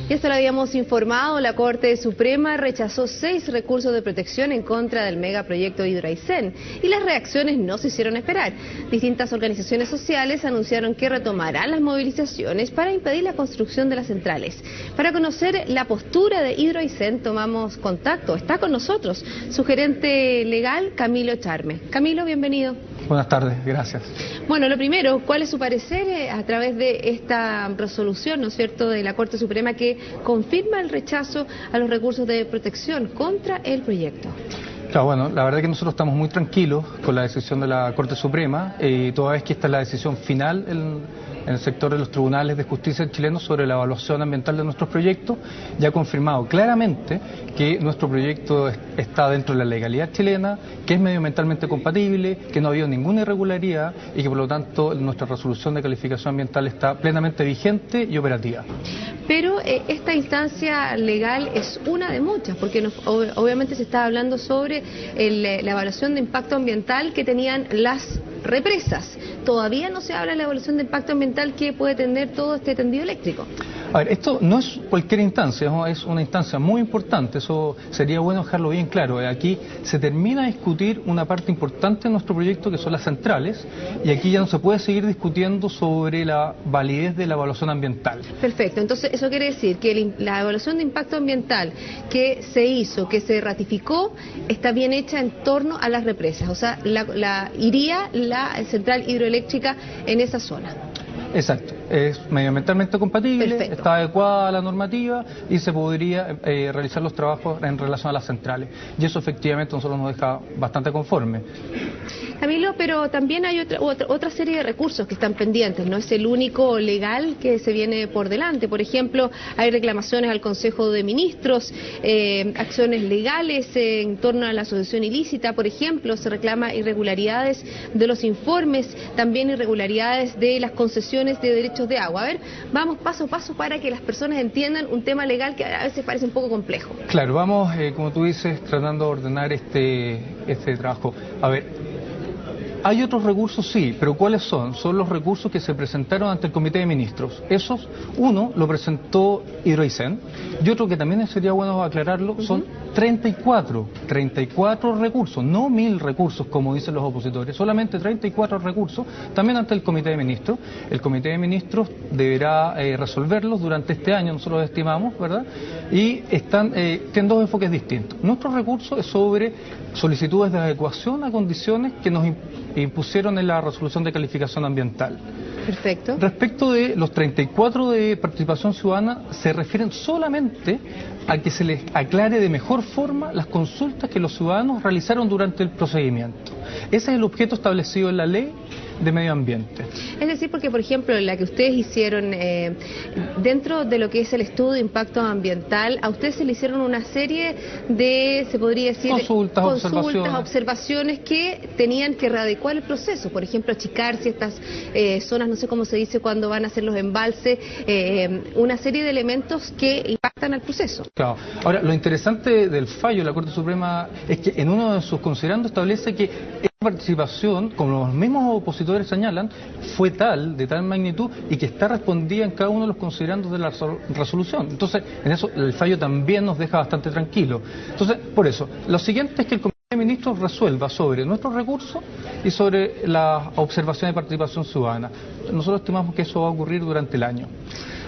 Ya se lo habíamos informado, la Corte Suprema rechazó 6 recursos de protección en contra del megaproyecto Hidroaicén y las reacciones no se hicieron esperar. Distintas organizaciones sociales anunciaron que retomarán las movilizaciones para impedir la construcción de las centrales. Para conocer la postura de Hidroaicén tomamos contacto. Está con nosotros su gerente legal, Camilo Charme. Camilo, bienvenido. Buenas tardes, gracias. Bueno, lo primero, ¿cuál es su parecer a través de esta resolución, ¿no es cierto?, de la Corte Suprema que confirma el rechazo a los recursos de protección contra el proyecto? Claro, bueno, la verdad es que nosotros estamos muy tranquilos con la decisión de la Corte Suprema, toda vez que esta es la decisión final en el sector de los tribunales de justicia chilenos sobre la evaluación ambiental de nuestros proyectos, ya ha confirmado claramente que nuestro proyecto está dentro de la legalidad chilena, que es medioambientalmente compatible, que no ha habido ninguna irregularidad y que por lo tanto nuestra resolución de calificación ambiental está plenamente vigente y operativa. Pero esta instancia legal es una de muchas, porque obviamente se está hablando sobre la evaluación de impacto ambiental que tenían las represas. Todavía no se habla de la evaluación de impacto ambiental que puede tener todo este tendido eléctrico. A ver, esto no es cualquier instancia, es una instancia muy importante, eso sería bueno dejarlo bien claro. Aquí se termina de discutir una parte importante de nuestro proyecto que son las centrales y aquí ya no se puede seguir discutiendo sobre la validez de la evaluación ambiental. Perfecto, entonces eso quiere decir que la evaluación de impacto ambiental que se hizo, que se ratificó, está bien hecha en torno a las represas, o sea, iría la central hidroeléctrica en esa zona. Exacto, es medioambientalmente compatible, Perfecto. Está adecuada a la normativa y se podría realizar los trabajos en relación a las centrales. Y eso efectivamente a nosotros nos deja bastante conforme. Camilo, pero también hay otra serie de recursos que están pendientes, no es el único legal que se viene por delante. Por ejemplo, hay reclamaciones al Consejo de Ministros, acciones legales en torno a la asociación ilícita, por ejemplo, se reclama irregularidades de los informes, también irregularidades de las concesiones de derechos de agua. A ver, vamos paso a paso para que las personas entiendan un tema legal que a veces parece un poco complejo. Claro, vamos, como tú dices, tratando de ordenar este trabajo. A ver, hay otros recursos, sí, pero ¿cuáles son? Son los recursos que se presentaron ante el Comité de Ministros. Esos, uno lo presentó Hidroaicén y otro que también sería bueno aclararlo, son 34 recursos, no 1000 recursos como dicen los opositores, solamente 34 recursos, también ante el Comité de Ministros. El Comité de Ministros deberá resolverlos durante este año, nosotros estimamos, ¿verdad? Y tienen dos enfoques distintos. Nuestro recurso es sobre solicitudes de adecuación a condiciones que nos impusieron en la resolución de calificación ambiental. Perfecto. Respecto de los 34 de participación ciudadana, se refieren solamente a que se les aclare de mejor forma las consultas que los ciudadanos realizaron durante el procedimiento. Ese es el objeto establecido en la ley de medio ambiente. Es decir, porque por ejemplo la que ustedes hicieron dentro de lo que es el estudio de impacto ambiental, a ustedes se le hicieron una serie de, se podría decir, consultas, observaciones que tenían que readecuar el proceso, por ejemplo, achicar ciertas zonas, no sé cómo se dice cuando van a hacer los embalses, una serie de elementos que impactan al proceso. Claro. Ahora, lo interesante del fallo de la Corte Suprema es que en uno de sus considerandos establece que esta participación, como los mismos opositores señalan, fue de tal magnitud y que está respondida en cada uno de los considerandos de la resolución. Entonces, en eso el fallo también nos deja bastante tranquilos. Entonces, por eso, lo siguiente es que el Comité de Ministros resuelva sobre nuestros recursos y sobre la observación de participación ciudadana. Nosotros estimamos que eso va a ocurrir durante el año.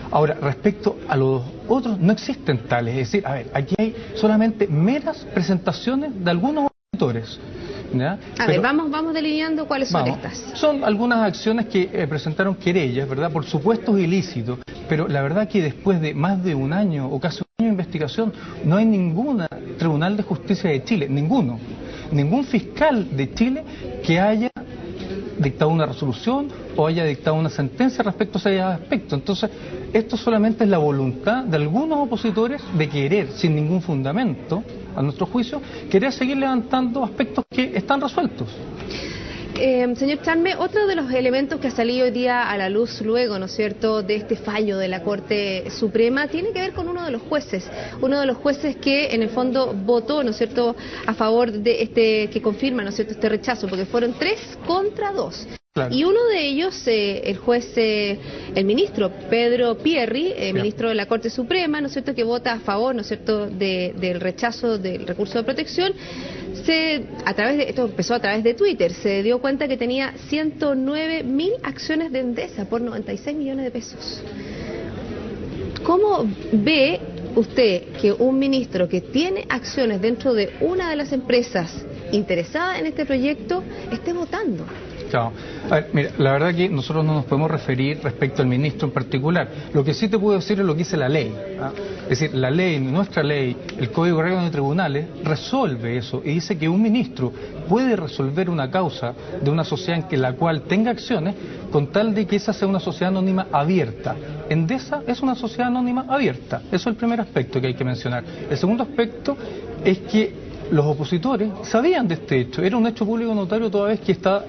Ahora, respecto a los otros, no existen tales. Es decir, a ver, aquí hay solamente meras presentaciones de algunos opositores. ¿Ya? Pero vamos delineando cuáles son estas. Son algunas acciones que presentaron querellas, ¿verdad? Por supuestos ilícitos, pero la verdad que después de más de un año o casi un año de investigación, no hay ningún Tribunal de Justicia de Chile, ningún fiscal de Chile que haya dictado una resolución o haya dictado una sentencia respecto a ese aspecto. Entonces, esto solamente es la voluntad de algunos opositores de querer, sin ningún fundamento, a nuestro juicio, querer seguir levantando aspectos que están resueltos. Señor Charme, otro de los elementos que ha salido hoy día a la luz luego, ¿no es cierto?, de este fallo de la Corte Suprema, tiene que ver con uno de los jueces que en el fondo votó, ¿no es cierto?, a favor de que confirma, ¿no es cierto?, este rechazo, porque fueron 3 contra 2. Claro. Y uno de ellos, el juez, el ministro Pedro Pierri, ministro de la Corte Suprema, ¿no es cierto?, que vota a favor, ¿no es cierto?, del rechazo del recurso de protección, esto empezó a través de Twitter, se dio cuenta que tenía 109.000 acciones de Endesa por 96 millones de pesos. ¿Cómo ve usted que un ministro que tiene acciones dentro de una de las empresas interesadas en este proyecto esté votando? Claro. A ver, mira, la verdad que nosotros no nos podemos referir respecto al ministro en particular. Lo que sí te puedo decir es lo que dice la ley. Es decir, la ley, nuestra ley, el Código de Reglas de Tribunales, resuelve eso y dice que un ministro puede resolver una causa de una sociedad en la cual tenga acciones con tal de que esa sea una sociedad anónima abierta. Endesa es una sociedad anónima abierta. Eso es el primer aspecto que hay que mencionar. El segundo aspecto es que los opositores sabían de este hecho, era un hecho público notorio toda vez que está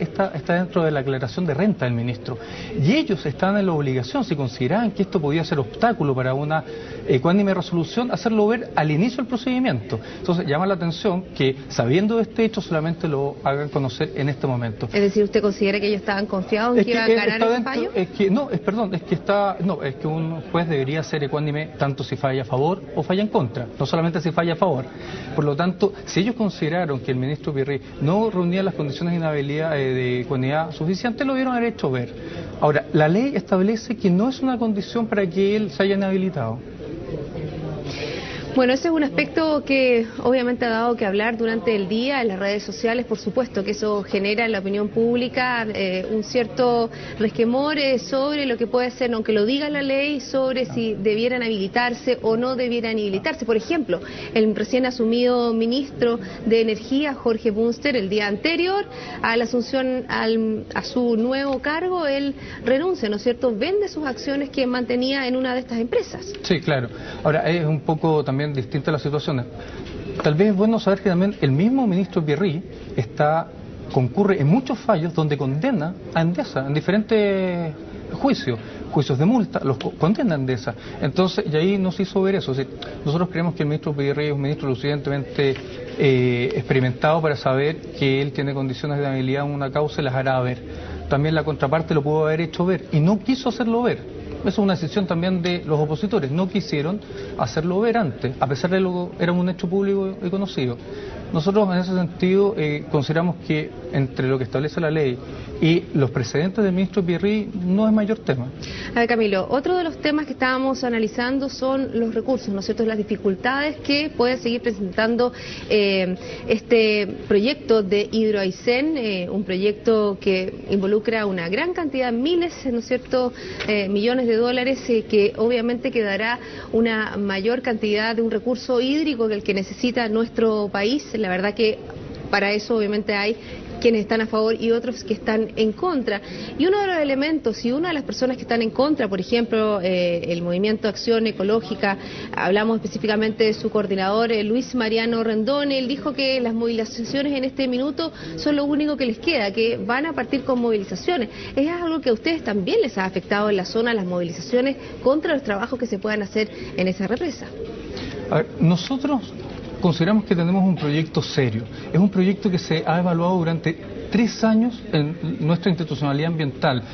dentro de la aclaración de renta del ministro. Y ellos estaban en la obligación, si consideraban que esto podía ser obstáculo para una ecuánime resolución, hacerlo ver al inicio del procedimiento. Entonces llama la atención que, sabiendo de este hecho, solamente lo hagan conocer en este momento. Es decir, ¿usted considera que ellos estaban confiados en que iban a ganar ese fallo? Es que un juez debería ser ecuánime tanto si falla a favor o falla en contra, no solamente si falla a favor. Por lo tanto, si ellos consideraron que el ministro Pierri no reunía las condiciones de inhabilidad, de ecuanimidad suficiente, lo vieron haber hecho ver. Ahora, la ley establece que no es una condición para que él se haya inhabilitado. Bueno, ese es un aspecto que obviamente ha dado que hablar durante el día en las redes sociales, por supuesto que eso genera en la opinión pública un cierto resquemor sobre lo que puede ser, aunque lo diga la ley, sobre si debieran habilitarse o no debieran habilitarse. Por ejemplo, el recién asumido ministro de Energía, Jorge Bunster, el día anterior a la asunción a su nuevo cargo, él renuncia, ¿no es cierto?, vende sus acciones que mantenía en una de estas empresas. Sí, claro. Ahora, es un poco también distintas las situaciones. Tal vez es bueno saber que también el mismo ministro Pierri concurre en muchos fallos donde condena a Endesa en diferentes juicios de multa, los condena a Endesa. Entonces, y ahí nos hizo ver eso. O sea, nosotros creemos que el ministro Pierri es un ministro lo suficientemente experimentado para saber que él tiene condiciones de habilidad en una causa y las hará ver. También la contraparte lo pudo haber hecho ver y no quiso hacerlo ver. Eso es una decisión también de los opositores, no quisieron hacerlo ver antes, a pesar de que era un hecho público y conocido. Nosotros en ese sentido consideramos que entre lo que establece la ley y los precedentes del ministro Pierri no es mayor tema. A ver, Camilo, otro de los temas que estábamos analizando son los recursos, ¿no es cierto?, las dificultades que puede seguir presentando este proyecto de Hidro Aysén, un proyecto que involucra una gran cantidad, miles, ¿no es cierto?, millones de dólares, que obviamente quedará una mayor cantidad de un recurso hídrico que el que necesita nuestro país. La verdad que para eso obviamente hay quienes están a favor y otros que están en contra. Y uno de los elementos y una de las personas que están en contra, por ejemplo, el Movimiento Acción Ecológica, hablamos específicamente de su coordinador, Luis Mariano Rendón, él dijo que las movilizaciones en este minuto son lo único que les queda, que van a partir con movilizaciones. ¿Es algo que a ustedes también les ha afectado en la zona, las movilizaciones contra los trabajos que se puedan hacer en esa represa? A ver, nosotros consideramos que tenemos un proyecto serio. Es un proyecto que se ha evaluado durante 3 años en nuestra institucionalidad ambiental,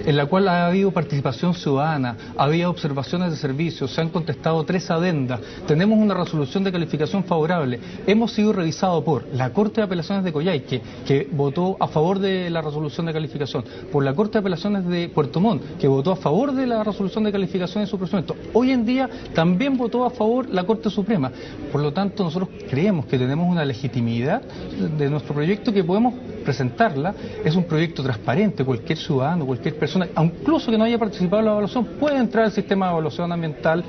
en la cual ha habido participación ciudadana, había observaciones de servicios, se han contestado 3 adendas, tenemos una resolución de calificación favorable, hemos sido revisados por la Corte de Apelaciones de Coyhaique, que votó a favor de la resolución de calificación, por la Corte de Apelaciones de Puerto Montt, que votó a favor de la resolución de calificación en su procedimiento. Hoy en día también votó a favor la Corte Suprema. Por lo tanto, nosotros creemos que tenemos una legitimidad de nuestro proyecto que podemos presentarla. Es un proyecto transparente, cualquier ciudadano, cualquier persona, incluso que no haya participado en la evaluación, puede entrar al sistema de evaluación ambiental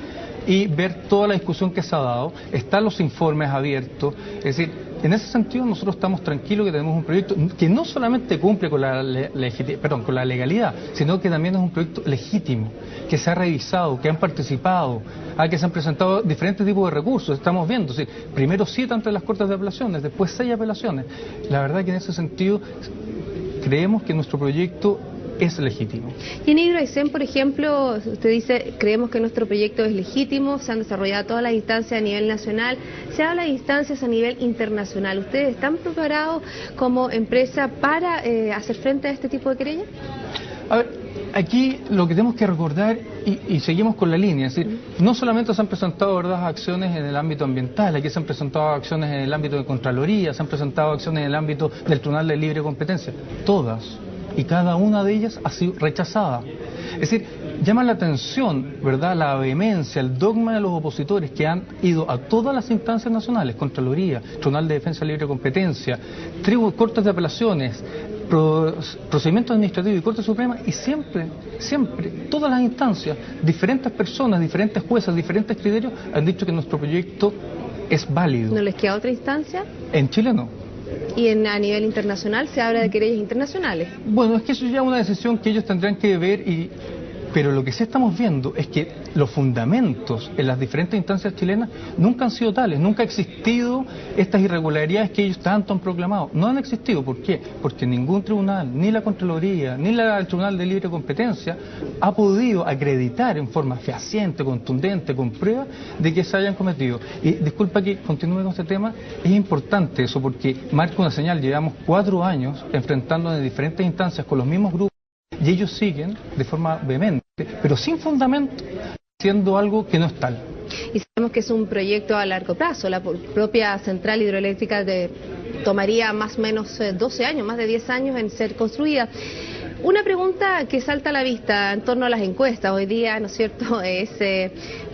y ver toda la discusión que se ha dado. Están los informes abiertos. Es decir, en ese sentido nosotros estamos tranquilos que tenemos un proyecto que no solamente cumple con la legalidad, sino que también es un proyecto legítimo, que se ha revisado, que han participado, que se han presentado diferentes tipos de recursos. Estamos viendo, es decir, primero 7 ante las Cortes de Apelaciones, después 6 apelaciones. La verdad que en ese sentido creemos que nuestro proyecto es legítimo. Y en Hidro Aysén, por ejemplo, usted dice, creemos que nuestro proyecto es legítimo, se han desarrollado todas las instancias a nivel nacional, se habla de instancias a nivel internacional. ¿Ustedes están preparados como empresa para hacer frente a este tipo de querellas? A ver, aquí lo que tenemos que recordar, y seguimos con la línea, es decir, no solamente se han presentado, ¿verdad?, acciones en el ámbito ambiental, aquí se han presentado acciones en el ámbito de Contraloría, se han presentado acciones en el ámbito del Tribunal de Libre Competencia, todas y cada una de ellas ha sido rechazada. Es decir, llama la atención, ¿verdad?, la vehemencia, el dogma de los opositores que han ido a todas las instancias nacionales, Contraloría, Tribunal de Defensa de Libre Competencia, Cortes de Apelaciones, procedimientos administrativos y Corte Suprema, y siempre, todas las instancias, diferentes personas, diferentes jueces, diferentes criterios, han dicho que nuestro proyecto es válido. ¿No les queda otra instancia? En Chile no. ¿Y a nivel internacional se habla de querellas internacionales? Bueno, es que eso ya es una decisión que ellos tendrán que ver, pero lo que sí estamos viendo es que los fundamentos en las diferentes instancias chilenas nunca han sido tales, nunca ha existido estas irregularidades que ellos tanto han proclamado. No han existido. ¿Por qué? Porque ningún tribunal, ni la Contraloría, ni el Tribunal de Libre Competencia ha podido acreditar en forma fehaciente, contundente, con pruebas de que se hayan cometido. Y disculpa que continúe con este tema, es importante eso porque marca una señal. Llevamos 4 años enfrentándonos en diferentes instancias con los mismos grupos, y ellos siguen de forma vehemente, pero sin fundamento, haciendo algo que no es tal. Y sabemos que es un proyecto a largo plazo. La propia central hidroeléctrica tomaría más o menos 12 años, más de 10 años en ser construida. Una pregunta que salta a la vista en torno a las encuestas. Hoy día, ¿no es cierto?,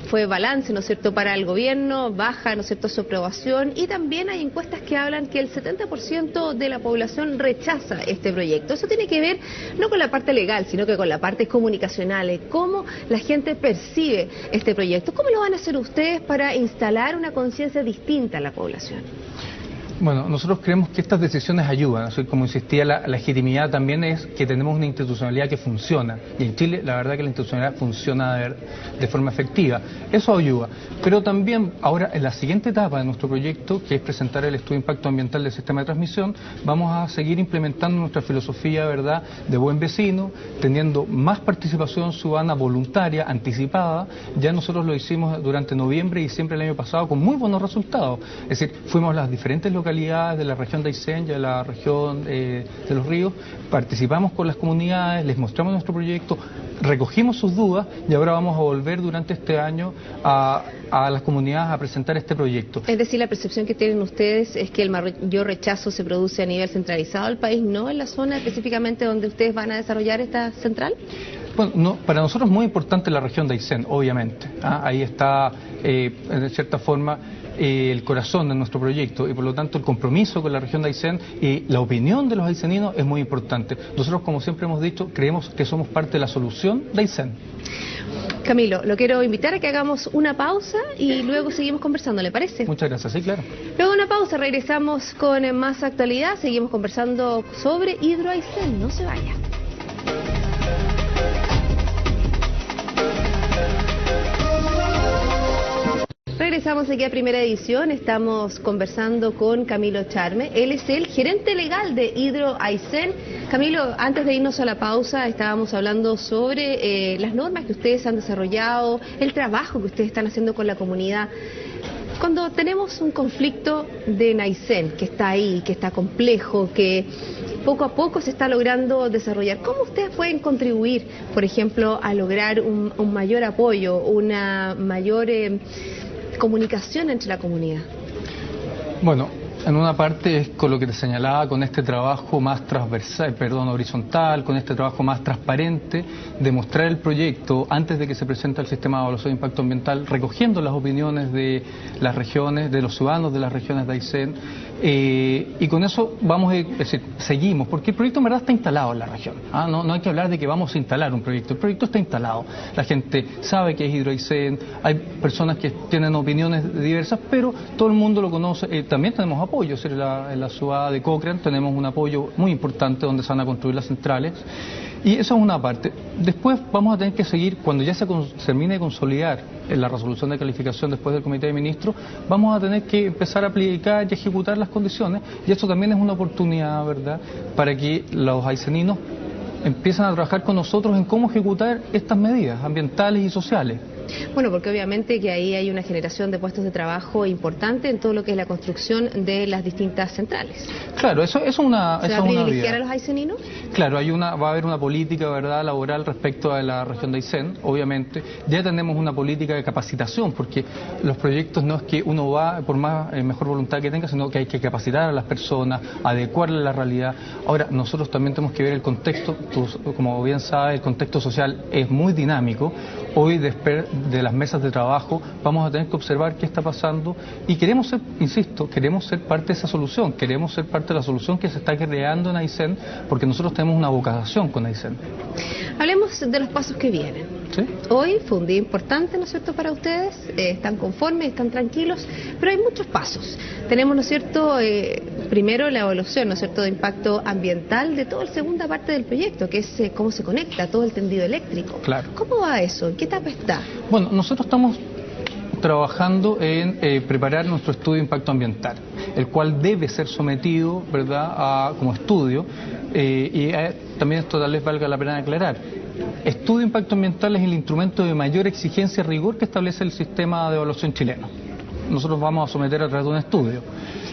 fue balance, ¿no es cierto?, para el gobierno, baja, ¿no es cierto?, su aprobación, y también hay encuestas que hablan que el 70% de la población rechaza este proyecto. Eso tiene que ver no con la parte legal, sino que con la parte comunicacional, cómo la gente percibe este proyecto. ¿Cómo lo van a hacer ustedes para instalar una conciencia distinta en la población? Bueno, nosotros creemos que estas decisiones ayudan. Como insistía, la legitimidad también es que tenemos una institucionalidad que funciona. Y en Chile, la verdad que la institucionalidad funciona de forma efectiva. Eso ayuda. Pero también, ahora, en la siguiente etapa de nuestro proyecto, que es presentar el estudio de impacto ambiental del sistema de transmisión, vamos a seguir implementando nuestra filosofía, ¿verdad?, de buen vecino, teniendo más participación ciudadana voluntaria, anticipada. Ya nosotros lo hicimos durante noviembre y diciembre del año pasado con muy buenos resultados. Es decir, fuimos a las diferentes localidades de la región de Aysén y de la región de Los Ríos, participamos con las comunidades, les mostramos nuestro proyecto, recogimos sus dudas y ahora vamos a volver durante este año a las comunidades a presentar este proyecto. Es decir, la percepción que tienen ustedes es que el mayor rechazo se produce a nivel centralizado del país, no en la zona específicamente donde ustedes van a desarrollar esta central. Bueno, no, para nosotros es muy importante la región de Aysén, obviamente. Ahí está, de cierta forma, el corazón de nuestro proyecto y por lo tanto el compromiso con la región de Aysén y la opinión de los ayseninos es muy importante. Nosotros, como siempre hemos dicho, creemos que somos parte de la solución de Aysén. Camilo, lo quiero invitar a que hagamos una pausa y luego seguimos conversando, ¿le parece? Muchas gracias, sí, claro. Luego de una pausa regresamos con más actualidad, seguimos conversando sobre Hidro Aysén, no se vaya. Regresamos aquí a Primera Edición, estamos conversando con Camilo Charme, él es el gerente legal de Hidro Aysén. Camilo, antes de irnos a la pausa estábamos hablando sobre las normas que ustedes han desarrollado, el trabajo que ustedes están haciendo con la comunidad. Cuando tenemos un conflicto de Aysén, que está ahí, que está complejo, que poco a poco se está logrando desarrollar, ¿cómo ustedes pueden contribuir, por ejemplo, a lograr un mayor apoyo, una mayor comunicación entre la comunidad? Bueno, en una parte es con lo que te señalaba, con este trabajo más transversal, horizontal, con este trabajo más transparente, de mostrar el proyecto antes de que se presente al sistema de evaluación de impacto ambiental, recogiendo las opiniones de las regiones, de los ciudadanos de las regiones de Aysén, y con eso vamos, es decir, seguimos, porque el proyecto en verdad está instalado en la región. No hay que hablar de que vamos a instalar un proyecto, el proyecto está instalado, la gente sabe que es Hidro Aysén, hay personas que tienen opiniones diversas, pero todo el mundo lo conoce. También tenemos apoyo, en la ciudad de Cochrane tenemos un apoyo muy importante donde se van a construir las centrales. Y eso es una parte. Después vamos a tener que seguir, cuando ya se termine de consolidar la resolución de calificación después del Comité de Ministros, vamos a tener que empezar a aplicar y ejecutar las condiciones, y esto también es una oportunidad, ¿verdad?, para que los ayseninos empiezan a trabajar con nosotros en cómo ejecutar estas medidas ambientales y sociales. Bueno, porque obviamente que ahí hay una generación de puestos de trabajo importante en todo lo que es la construcción de las distintas centrales. Claro, eso es una ¿Se va a privilegiar a los ayseninos? Claro, va a haber una política, ¿verdad?, laboral respecto a la región de Aysén, obviamente. Ya tenemos una política de capacitación, porque los proyectos no es que uno va por más mejor voluntad que tenga, sino que hay que capacitar a las personas, adecuarle a la realidad. Ahora, nosotros también tenemos que ver el contexto, como bien sabes, el contexto social es muy dinámico. Hoy, de las mesas de trabajo, vamos a tener que observar qué está pasando y queremos ser, insisto, queremos ser parte de esa solución, queremos ser parte de la solución que se está creando en Aysén, porque nosotros tenemos una vocación con Aysén. Hablemos de los pasos que vienen. ¿Sí? Hoy fue un día importante, ¿no es cierto?, para ustedes, están conformes, están tranquilos, pero hay muchos pasos. Tenemos, ¿no es cierto?, primero la evaluación, ¿no es cierto?, de impacto ambiental de toda la segunda parte del proyecto, que es cómo se conecta todo el tendido eléctrico. Claro. ¿Cómo va eso? ¿En qué etapa está? Bueno, nosotros estamos trabajando en preparar nuestro estudio de impacto ambiental, el cual debe ser sometido, ¿verdad?, como estudio, también esto tal vez valga la pena aclarar. Estudio de impacto ambiental es el instrumento de mayor exigencia y rigor que establece el sistema de evaluación chileno. Nosotros vamos a someter a través de un estudio.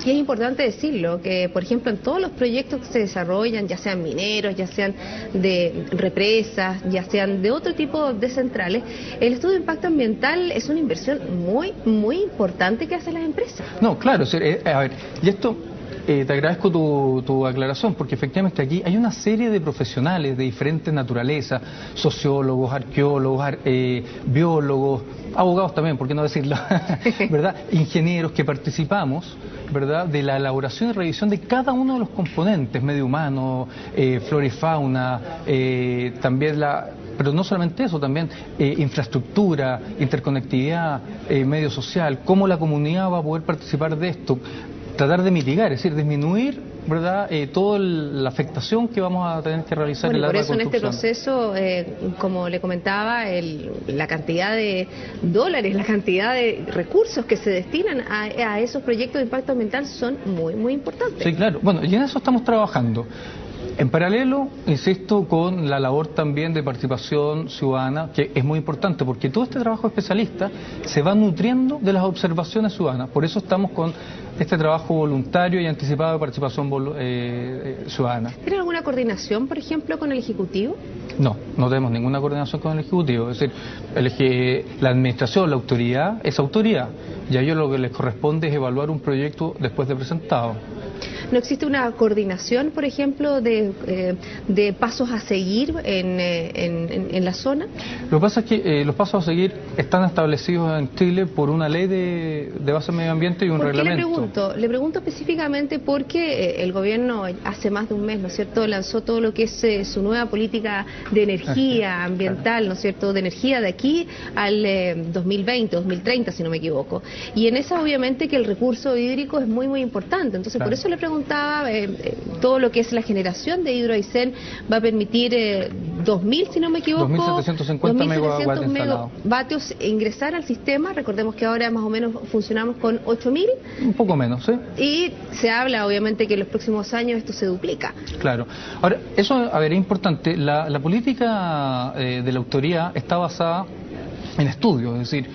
Y es importante decirlo, que por ejemplo en todos los proyectos que se desarrollan, ya sean mineros, ya sean de represas, ya sean de otro tipo de centrales, el estudio de impacto ambiental es una inversión muy importante que hacen las empresas. No, claro, a ver, y esto... te agradezco tu aclaración, porque efectivamente aquí hay una serie de profesionales de diferentes naturalezas, sociólogos, arqueólogos, biólogos, abogados también, ¿por qué no decirlo? ¿Verdad? Ingenieros que participamos, ¿verdad?, de la elaboración y revisión de cada uno de los componentes, medio humano, flora y fauna, también pero no solamente eso, también infraestructura, interconectividad, medio social, cómo la comunidad va a poder participar de esto. Tratar de mitigar, es decir, disminuir, ¿verdad?, toda la afectación que vamos a tener que realizar en la construcción. Por eso en este proceso, como le comentaba, la cantidad de dólares, la cantidad de recursos que se destinan a esos proyectos de impacto ambiental son muy importantes. Sí, claro. Bueno, y en eso estamos trabajando. En paralelo, insisto, con la labor también de participación ciudadana, que es muy importante, porque todo este trabajo especialista se va nutriendo de las observaciones ciudadanas. Por eso estamos con este trabajo voluntario y anticipado de participación ciudadana. ¿Tiene alguna coordinación, por ejemplo, con el Ejecutivo? No tenemos ninguna coordinación con el Ejecutivo. Es decir, la administración, la autoridad, es autoridad. Y a ellos lo que les corresponde es evaluar un proyecto después de presentado. ¿No existe una coordinación, por ejemplo, de pasos a seguir en la zona? Lo que pasa es que los pasos a seguir están establecidos en Chile por una ley de base medio ambiente y un reglamento. Le pregunto específicamente porque el gobierno hace más de un mes, ¿no es cierto?, lanzó todo lo que es su nueva política de energía ambiental, ¿no es cierto?, de energía de aquí al 2020, 2030, si no me equivoco. Y en esa obviamente que el recurso hídrico es muy importante. Entonces, por eso le preguntaba, todo lo que es la generación de Hidro Aysén va a permitir 2.000, si no me equivoco, 2.750 megavatios ingresar al sistema. Recordemos que ahora más o menos funcionamos con 8.000. Un poco menos, ¿sí? Y se habla obviamente que en los próximos años esto se duplica. Claro. Ahora, eso, a ver, es importante. La política de la autoridad está basada en estudios, es decir,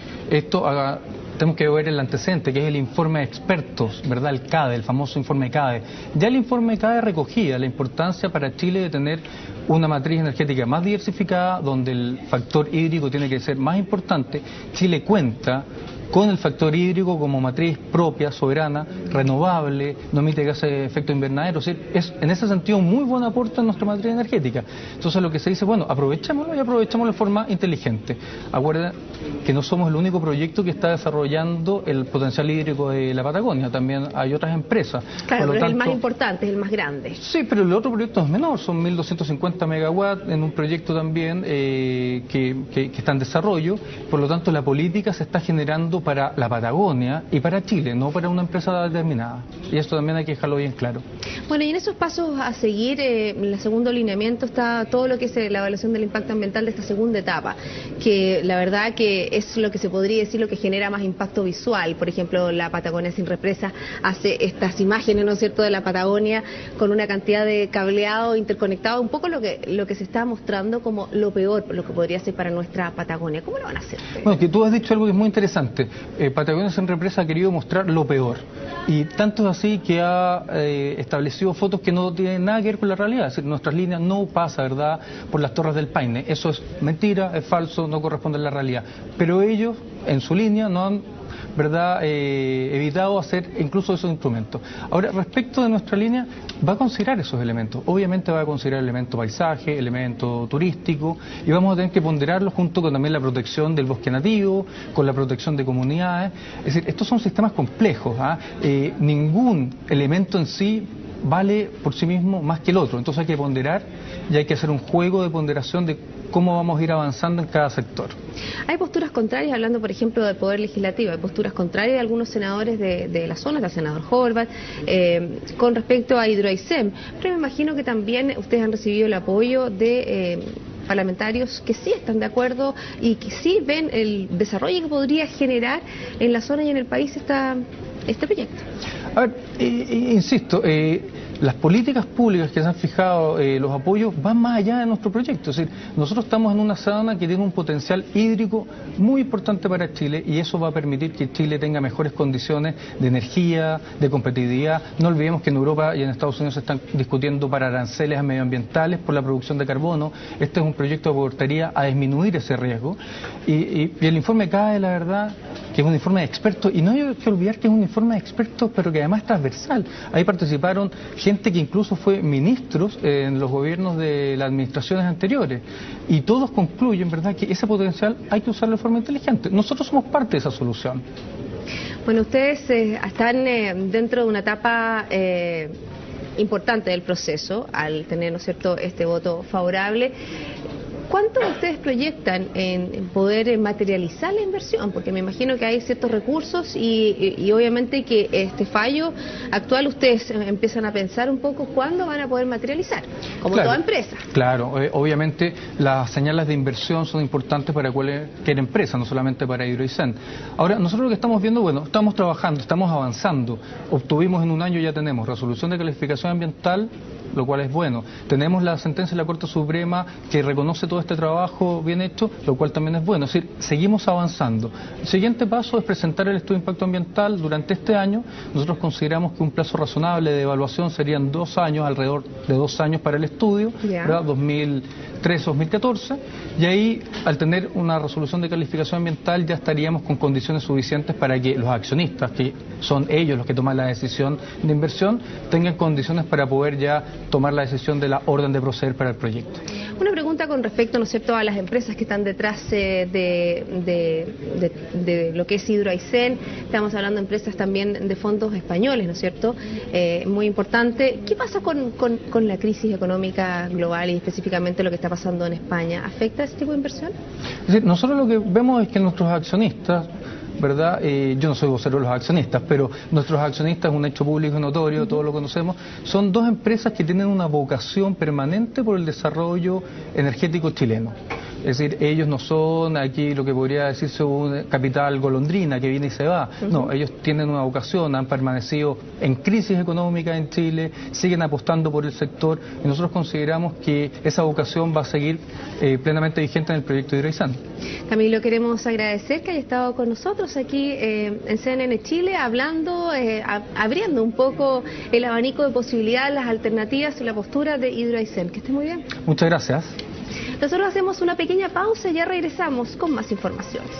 tenemos que ver el antecedente, que es el informe de expertos, ¿verdad?, el CADE, el famoso informe CADE. Ya el informe CADE recogía la importancia para Chile de tener una matriz energética más diversificada, donde el factor hídrico tiene que ser más importante. Chile cuenta con el factor hídrico como matriz propia, soberana, renovable, no emite gases de efecto invernadero, es decir, es en ese sentido un muy buen aporte a nuestra matriz energética. Entonces lo que se dice, bueno, aprovechémoslo y aprovechémoslo de forma inteligente. Acuérdense que no somos el único proyecto que está desarrollando el potencial hídrico de la Patagonia, también hay otras empresas. Claro, pero es el más importante, es el más grande. Sí, pero el otro proyecto es menor, son 1.250 megawatts en un proyecto también que está en desarrollo, por lo tanto la política se está generando para la Patagonia y para Chile, no para una empresa determinada. Y esto también hay que dejarlo bien claro. Bueno, y en esos pasos a seguir, en el segundo lineamiento está todo lo que es la evaluación del impacto ambiental de esta segunda etapa, que la verdad que es lo que se podría decir lo que genera más impacto visual. Por ejemplo, la Patagonia Sin Represa hace estas imágenes, ¿no es cierto?, de la Patagonia con una cantidad de cableado interconectado, un poco lo que se está mostrando como lo peor, lo que podría ser para nuestra Patagonia. ¿Cómo lo van a hacer ustedes? Bueno, que tú has dicho algo que es muy interesante. Patagonia Sin Represa ha querido mostrar lo peor. Y tanto es así que ha establecido fotos que no tienen nada que ver con la realidad. Es decir, nuestras líneas no pasan, ¿verdad?, por las Torres del Paine. Eso es mentira, es falso, no corresponde a la realidad. Pero ellos, en su línea, no han, ¿verdad?, evitado hacer incluso esos instrumentos. Ahora, respecto de nuestra línea, va a considerar esos elementos. Obviamente va a considerar elemento paisaje, elemento turístico, y vamos a tener que ponderarlo junto con también la protección del bosque nativo, con la protección de comunidades. Es decir, estos son sistemas complejos, ¿ah? Ningún elemento en sí vale por sí mismo más que el otro. Entonces hay que ponderar y hay que hacer un juego de ponderación de cómo vamos a ir avanzando en cada sector. Hay posturas contrarias, hablando por ejemplo del Poder Legislativo, hay posturas contrarias de algunos senadores de la zona, del senador Horvath, con respecto a Hidroaicén, pero me imagino que también ustedes han recibido el apoyo de parlamentarios que sí están de acuerdo y que sí ven el desarrollo que podría generar en la zona y en el país este proyecto. A ver, insisto, las políticas públicas que se han fijado, los apoyos, van más allá de nuestro proyecto. Es decir, nosotros estamos en una zona que tiene un potencial hídrico muy importante para Chile y eso va a permitir que Chile tenga mejores condiciones de energía, de competitividad. No olvidemos que en Europa y en Estados Unidos se están discutiendo para aranceles medioambientales por la producción de carbono. Este es un proyecto que aportaría a disminuir ese riesgo. Y el informe CAE, la verdad, que es un informe de expertos, y no hay que olvidar que es un informe de expertos, pero que además es transversal. Ahí participaron gente que incluso fue ministros en los gobiernos de las administraciones anteriores, y todos concluyen, ¿verdad?, que ese potencial hay que usarlo de forma inteligente. Nosotros somos parte de esa solución. Bueno, ustedes están dentro de una etapa importante del proceso, al tener, ¿no es cierto?, este voto favorable. ¿Cuánto ustedes proyectan en poder materializar la inversión? Porque me imagino que hay ciertos recursos y obviamente que este fallo actual ustedes empiezan a pensar un poco cuándo van a poder materializar, como claro, toda empresa. Claro, obviamente las señales de inversión son importantes para cualquier empresa, no solamente para Hidroaicén. Ahora, nosotros lo que estamos viendo, bueno, estamos trabajando, estamos avanzando. Obtuvimos en un año, ya tenemos resolución de calificación ambiental, lo cual es bueno. Tenemos la sentencia de la Corte Suprema que reconoce todo este trabajo bien hecho, lo cual también es bueno. Es decir, seguimos avanzando. El siguiente paso es presentar el estudio de impacto ambiental durante este año. Nosotros consideramos que un plazo razonable de evaluación serían 2 años, alrededor de 2 años para el estudio, ¿verdad? 2013-2014, y ahí, al tener una resolución de calificación ambiental, ya estaríamos con condiciones suficientes para que los accionistas, que son ellos los que toman la decisión de inversión, tengan condiciones para poder ya tomar la decisión de la orden de proceder para el proyecto. Una pregunta con respecto, ¿no es cierto?, a las empresas que están detrás de lo que es Hidroaicén. Estamos hablando de empresas también de fondos españoles, ¿no es cierto?, muy importante. ¿Qué pasa con la crisis económica global y específicamente lo que está pasando en España? ¿Afecta ese tipo de inversión? Es decir, nosotros lo que vemos es que nuestros accionistas, ¿verdad? Yo no soy vocero de los accionistas, pero nuestros accionistas, un hecho público y notorio, todos lo conocemos, son 2 empresas que tienen una vocación permanente por el desarrollo energético chileno. Es decir, ellos no son aquí lo que podría decirse un capital golondrina que viene y se va. No, ellos tienen una vocación, han permanecido en crisis económica en Chile, siguen apostando por el sector y nosotros consideramos que esa vocación va a seguir plenamente vigente en el proyecto de Hidroaicén. Camilo, queremos agradecer que haya estado con nosotros aquí en CNN Chile, hablando, abriendo un poco el abanico de posibilidades, las alternativas y la postura de Hidroaicén. Que esté muy bien. Muchas gracias. Nosotros hacemos una pequeña pausa y ya regresamos con más informaciones.